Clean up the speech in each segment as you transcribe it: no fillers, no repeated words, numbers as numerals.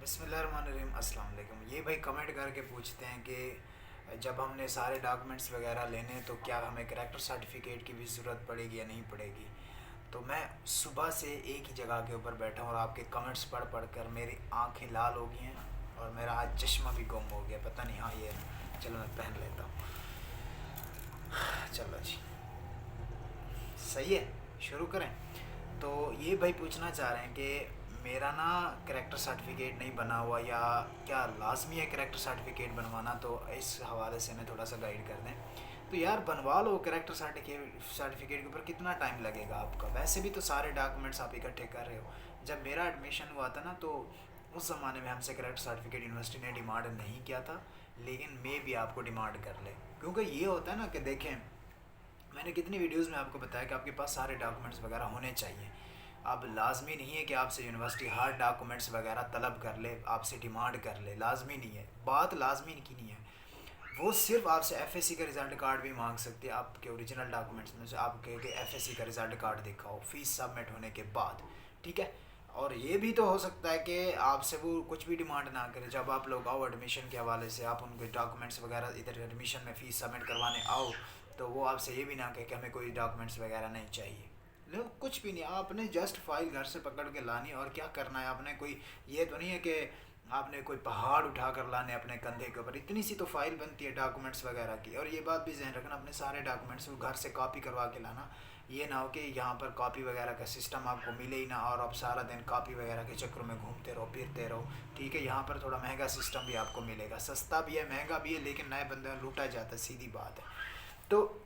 बिस्मिल्लाहिर्रहमानिर्रहीम। अस्सलाम वालेकुम। ये भाई कमेंट करके पूछते हैं कि जब हमने सारे डॉक्यूमेंट्स वगैरह लेने तो क्या हमें करैक्टर सर्टिफिकेट की भी ज़रूरत पड़ेगी या नहीं पड़ेगी। तो मैं सुबह से एक ही जगह के ऊपर बैठा हूँ और आपके कमेंट्स पढ़ पढ़ कर मेरी आंखें लाल हो गई हैं और मेरा आज चश्मा भी गुम हो गया, पता नहीं। हाँ ये चलो मैं पहन लेता हूँ। चलो जी, सही है, शुरू करें। तो ये भाई पूछना चाह रहे हैं कि मेरा ना करेक्टर सर्टिफिकेट नहीं बना हुआ, या क्या लाजमी है करेक्टर सर्टिफिकेट बनवाना। तो इस हवाले से हमें थोड़ा सा गाइड कर दें। तो यार बनवा लो करेक्टर सर्टिफिकेट के ऊपर, कितना टाइम लगेगा आपका। वैसे भी तो सारे डॉक्यूमेंट्स आप इकट्ठे कर रहे हो। जब मेरा एडमिशन हुआ था ना, तो उस ज़माने में हमसे करेक्टर सर्टिफिकेट यूनिवर्सिटी ने डिमांड नहीं किया था, लेकिन मैं भी आपको डिमांड कर ले। क्योंकि ये होता है ना कि देखें, मैंने कितनी वीडियोस में आपको बताया कि आपके पास सारे डॉक्यूमेंट्स वगैरह होने चाहिए। अब लाजमी नहीं है कि आपसे यूनिवर्सिटी हर डॉक्यूमेंट्स वगैरह तलब कर ले, आपसे डिमांड कर ले, लाजमी नहीं है। बात लाजमी की नहीं है। वो सिर्फ आपसे एफएससी का रिज़ल्ट कार्ड भी मांग सकते हैं। आपके ओरिजिनल डॉक्यूमेंट्स में से आप कहे कि एफएससी का रिज़ल्ट कार्ड दिखाओ फ़ीस सबमिट होने के बाद, ठीक है। और ये भी तो हो सकता है कि आपसे वो कुछ भी डिमांड ना करे। जब आप लोग आओ एडमिशन के हवाले से, आप उनके डॉक्यूमेंट्स वगैरह इधर एडमिशन में फ़ीस सबमिट करवाने आओ, तो वो आपसे ये भी ना कहे कि हमें कोई डॉक्यूमेंट्स वगैरह नहीं चाहिए। लो, कुछ भी नहीं, आपने जस्ट फाइल घर से पकड़ के लानी। और क्या करना है आपने, कोई ये तो नहीं है कि आपने कोई पहाड़ उठा कर लाने अपने कंधे के ऊपर। इतनी सी तो फाइल बनती है डॉक्यूमेंट्स वगैरह की। और ये बात भी ध्यान रखना, अपने सारे डॉक्यूमेंट्स घर से कॉपी करवा के लाना। ये ना हो कि यहाँ पर कॉपी वगैरह का सिस्टम आपको मिले ही ना और आप सारा दिन कॉपी वगैरह के चक्करों में घूमते रहो, फिरते रहो। ठीक है, यहाँ पर थोड़ा महंगा सिस्टम भी आपको मिलेगा, सस्ता भी है महंगा भी है, लेकिन नए बंदे में लूटा जाता है, सीधी बात है। तो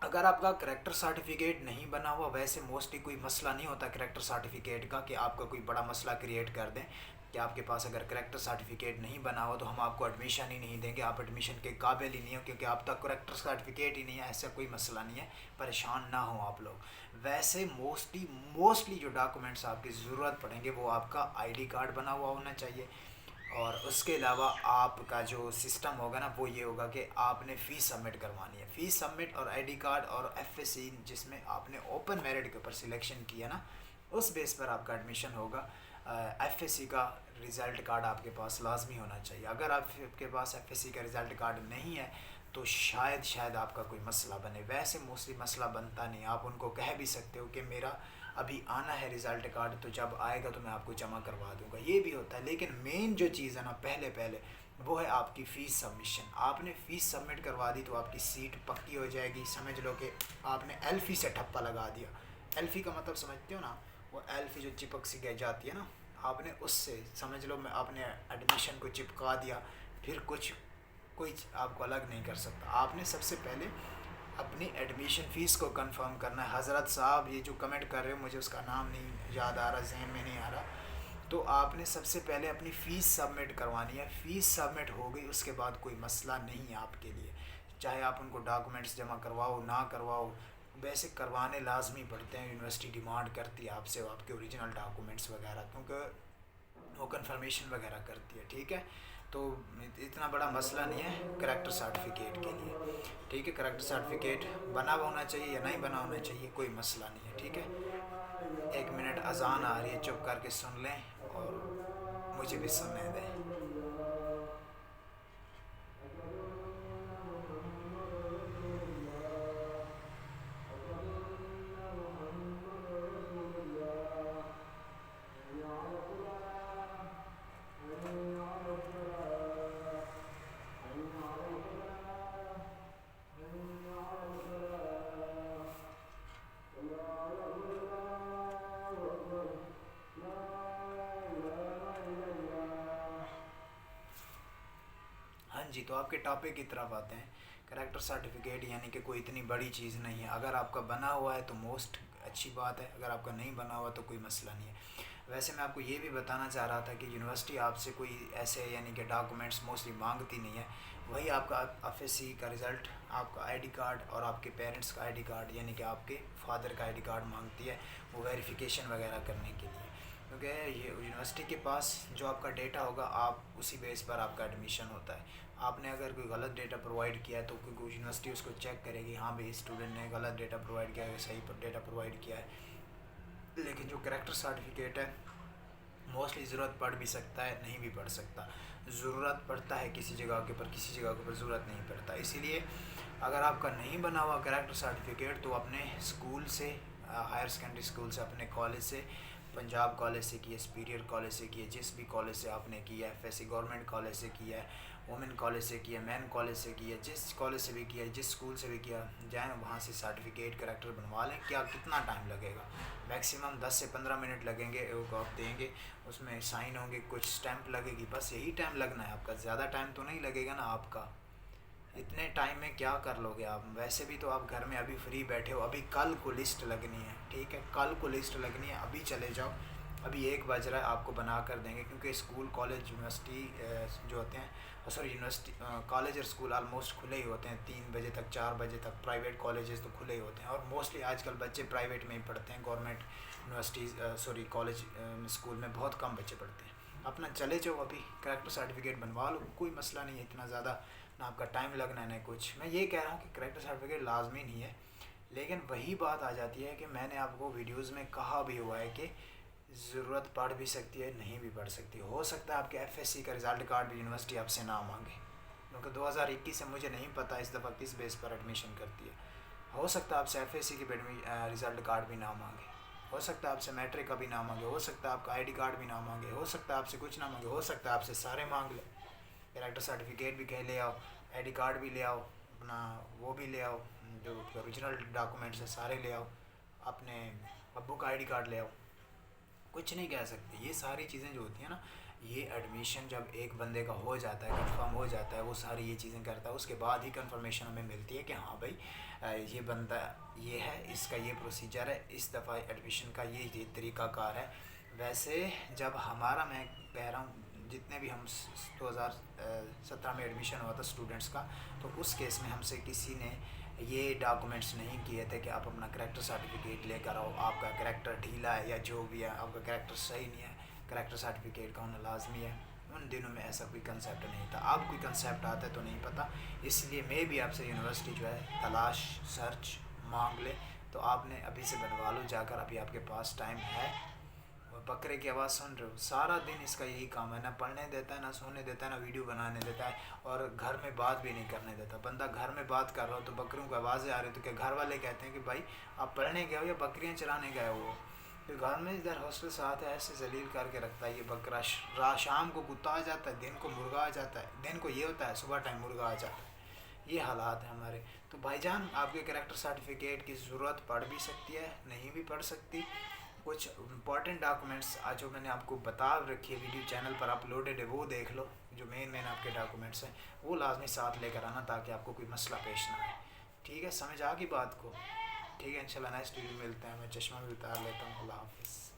अगर आपका करेक्टर सर्टिफिकेट नहीं बना हुआ, वैसे मोस्टली कोई मसला नहीं होता करेक्टर सर्टिफिकेट का कि आपका कोई बड़ा मसला क्रिएट कर दें कि आपके पास अगर करेक्टर सर्टिफिकेट नहीं बना हो तो हम आपको एडमिशन ही नहीं देंगे, आप एडमिशन के काबिल ही नहीं हो क्योंकि आप तक करेक्टर सर्टिफिकेट ही नहीं है। ऐसा कोई मसला नहीं है, परेशान ना हो आप लोग। वैसे मोस्टली मोस्टली जो डॉक्यूमेंट्स आपकी ज़रूरत पड़ेंगे वो आपका आईडी कार्ड बना हुआ होना चाहिए। और उसके अलावा आपका जो सिस्टम होगा ना, वो ये होगा कि आपने फ़ीस सबमिट करवानी है। फ़ीस सबमिट और आईडी कार्ड और एफएससी जिसमें आपने ओपन मेरिट के ऊपर सिलेक्शन किया ना, उस बेस पर आपका एडमिशन होगा। एफएससी का रिज़ल्ट कार्ड आपके पास लाजमी होना चाहिए। अगर आपके पास एफएससी का रिज़ल्ट कार्ड नहीं है तो शायद आपका कोई मसला बने। वैसे मोस्टली मसला बनता नहीं, आप उनको कह भी सकते हो कि मेरा अभी आना है रिज़ल्ट कार्ड, तो जब आएगा तो मैं आपको जमा करवा दूंगा, ये भी होता है। लेकिन मेन जो चीज़ है ना, पहले पहले वो है आपकी फ़ीस सबमिशन। आपने फ़ीस सबमिट करवा दी तो आपकी सीट पक्की हो जाएगी। समझ लो कि आपने एल्फ़ी से ठप्पा लगा दिया। एल्फ़ी का मतलब समझते हो ना, वो एल्फ़ी जो चिपक सी गई जाती है ना, आपने उससे समझ लो मैं आपने एडमिशन को चिपका दिया। फिर कुछ कोई आपको अलग नहीं कर सकता। आपने सबसे पहले अपनी एडमिशन फ़ीस को कंफर्म करना है। हज़रत साहब ये जो कमेंट कर रहे हो, मुझे उसका नाम नहीं याद आ रहा, जहन में नहीं आ रहा। तो आपने सबसे पहले अपनी फ़ीस सबमिट करवानी है। फ़ीस सबमिट हो गई उसके बाद कोई मसला नहीं है आपके लिए, चाहे आप उनको डॉक्यूमेंट्स जमा करवाओ ना करवाओ, वैसे करवाने लाजमी पड़ते हैं। यूनिवर्सिटी डिमांड करती है आपसे आपके ओरिजिनल डॉक्यूमेंट्स वगैरह, क्योंकि वो कंफर्मेशन वगैरह करती है, ठीक है। तो इतना बड़ा मसला नहीं है करेक्टर सर्टिफिकेट के लिए, ठीक है। करेक्टर सर्टिफिकेट बना हुआ होना चाहिए या नहीं बना होना चाहिए, कोई मसला नहीं है, ठीक है। 1 मिनट, अजान आ रही है, चुप करके सुन लें और मुझे भी सुनने दें। हाँ जी, तो आपके टॉपिक की तरफ आते हैं। करेक्टर सर्टिफिकेट यानी कि कोई इतनी बड़ी चीज़ नहीं है। अगर आपका बना हुआ है तो मोस्ट अच्छी बात है, अगर आपका नहीं बना हुआ तो कोई मसला नहीं है। वैसे मैं आपको ये भी बताना चाह रहा था कि यूनिवर्सिटी आपसे कोई ऐसे यानी कि डॉक्यूमेंट्स मोस्टली मांगती नहीं है। वही आपका एफएससी का रिज़ल्ट, आपका आईडी कार्ड और आपके पेरेंट्स का आईडी कार्ड यानी कि आपके फादर का आईडी कार्ड मांगती है, वो वेरिफिकेशन वगैरह करने के लिए। क्योंकि ये यूनिवर्सिटी के पास जो आपका डेटा होगा, आप उसी बेस पर आपका एडमिशन होता है। आपने अगर कोई गलत डेटा प्रोवाइड किया है तो क्योंकि यूनिवर्सिटी उसको चेक करेगी, हाँ भाई स्टूडेंट ने गलत डेटा प्रोवाइड किया है, सही डेटा प्रोवाइड किया है। लेकिन जो करेक्टर सर्टिफिकेट है मोस्टली ज़रूरत पड़ भी सकता है, नहीं भी पड़ सकता। ज़रूरत पड़ता है किसी जगह के ऊपर, किसी जगह के ऊपर ज़रूरत नहीं पड़ता। इसीलिए अगर आपका नहीं बना हुआ कैरेक्टर सर्टिफिकेट तो अपने स्कूल से, हायर सेकेंडरी स्कूल से, अपने कॉलेज से, पंजाब कॉलेज से किया, सुपीरियर कॉलेज से किया, जिस भी कॉलेज से आपने किया, एफएससी गवर्नमेंट कॉलेज से किया है, वुमेन कॉलेज से किया, मैन कॉलेज से किया, जिस कॉलेज से भी किया, जिस स्कूल से भी किया, जाएँ वहाँ से सर्टिफिकेट कैरेक्टर बनवा लें। क्या कितना टाइम लगेगा? मैक्सिमम 10 से 15 मिनट लगेंगे। वो आप देंगे, उसमें साइन होंगे, कुछ स्टैंप लगेगी, बस यही टाइम लगना है आपका। ज़्यादा टाइम तो नहीं लगेगा ना आपका। इतने टाइम में क्या कर लोगे आप? वैसे भी तो आप घर में अभी फ्री बैठे हो, अभी कल को लिस्ट लगनी है, ठीक है, कल को लिस्ट लगनी है, अभी चले जाओ। अभी 1 बज रहा है, आपको बना कर देंगे, क्योंकि स्कूल, कॉलेज, यूनिवर्सिटी जो होते हैं, सॉरी यूनिवर्सिटी, कॉलेज और स्कूल ऑलमोस्ट खुले ही होते हैं 3 बजे तक, 4 बजे तक। प्राइवेट कॉलेजेस तो खुले ही होते हैं, और मोस्टली आजकल बच्चे प्राइवेट में ही पढ़ते हैं। Government universities, sorry college, school में बहुत कम बच्चे पढ़ते हैं। अपना चले जाओ, अभी करेक्टर सर्टिफिकेट बनवा लो, कोई मसला नहीं है इतना ज़्यादा, ना आपका टाइम लगना है ना कुछ। मैं ये कह रहा हूँ कि करेक्टर सर्टिफिकेट लाजमी नहीं है, लेकिन वही बात आ जाती है कि मैंने आपको वीडियोस में कहा भी हुआ है कि ज़रूरत पड़ भी सकती है, नहीं भी पड़ सकती। हो सकता है आपके एफएससी का रिज़ल्ट कार्ड भी यूनिवर्सिटी आपसे ना मांगे, क्योंकि 2021 से मुझे नहीं पता इस दफ़ा किस बेस पर एडमिशन करती है। हो सकता है आपसे एफएससी की रिज़ल्ट कार्ड भी ना मांगे, हो सकता है आपसे मैट्रिक का भी ना मांगे, हो सकता है आपका आईडी कार्ड भी ना मांगे, हो सकता है आपसे कुछ ना मांगे, हो सकता है आपसे सारे मांग ले। कैरेक्टर सर्टिफिकेट भी कहीं ले आओ, आईडी कार्ड भी ले आओ, अपना वो भी ले आओ, जो ओरिजिनल डॉक्यूमेंट्स है सारे ले आओ, अपने अब्बू का आईडी कार्ड ले आओ, कुछ नहीं कह सकते। ये सारी चीज़ें जो होती हैं ना, ये एडमिशन जब एक बंदे का हो जाता है, कंफर्म हो जाता है, वो सारी ये चीज़ें करता है, उसके बाद ही कंफर्मेशन हमें मिलती है कि हाँ भाई ये बंदा ये है, इसका ये प्रोसीजर है, इस दफ़ा एडमिशन का ये तरीक़ाकार है। वैसे जब हमारा, मैं कह रहा हूँ, जितने भी हम 2017 में एडमिशन हुआ था स्टूडेंट्स का, तो उस केस में हमसे किसी ने ये डॉक्यूमेंट्स नहीं किए थे कि आप अपना करैक्टर सर्टिफिकेट लेकर आओ, आपका करैक्टर ढीला है या जो भी है, आपका करैक्टर सही नहीं है, करैक्टर सर्टिफिकेट का होना लाजमी है। उन दिनों में ऐसा कोई कंसेप्ट नहीं था। अब कोई कंसेप्ट आता है तो नहीं पता, इसलिए मैं भी आपसे यूनिवर्सिटी जो है तलाश, सर्च, मांग ले, तो आपने अभी से बनवा लो जाकर, अभी आपके पास टाइम है। और बकरे की आवाज़ सुन रहे हो, सारा दिन इसका यही काम है, ना पढ़ने देता है, ना सोने देता है, ना वीडियो बनाने देता है, और घर में बात भी नहीं करने देता। बंदा घर में बात कर रहा हो तो बकरियों की आवाज़ें आ रही, तो क्या घर वाले कहते हैं कि भाई आप पढ़ने गए हो या बकरियाँ चराने गए हो? फिर घर में इधर हॉस्टल से आते हैं, ऐसे जलील करके रखता है ये बकरा। शाम को कुत्ता आ जाता है, दिन को मुर्गा आ जाता है, दिन को ये होता है, सुबह टाइम मुर्गा आ जाता है। ये हालात है हमारे। तो भाईजान, आपके करैक्टर सर्टिफिकेट की ज़रूरत पड़ भी सकती है, नहीं भी पड़ सकती। कुछ इंपॉर्टेंट डॉक्यूमेंट्स आज जो मैंने आपको बता रखी है, वीडियो चैनल पर अपलोडेड है, वो देख लो। जो मेन आपके डॉक्यूमेंट्स हैं वो लाजमी साथ लेकर आना, ताकि आपको कोई मसला पेश ना आए। ठीक है, समझ आ गई बात को? ठीक है, इंशाल्लाह नेक्स्ट वीडियो मिलते हैं। मैं चश्मा भी उतार लेता हूँ। अल्लाह हाफ़िज़।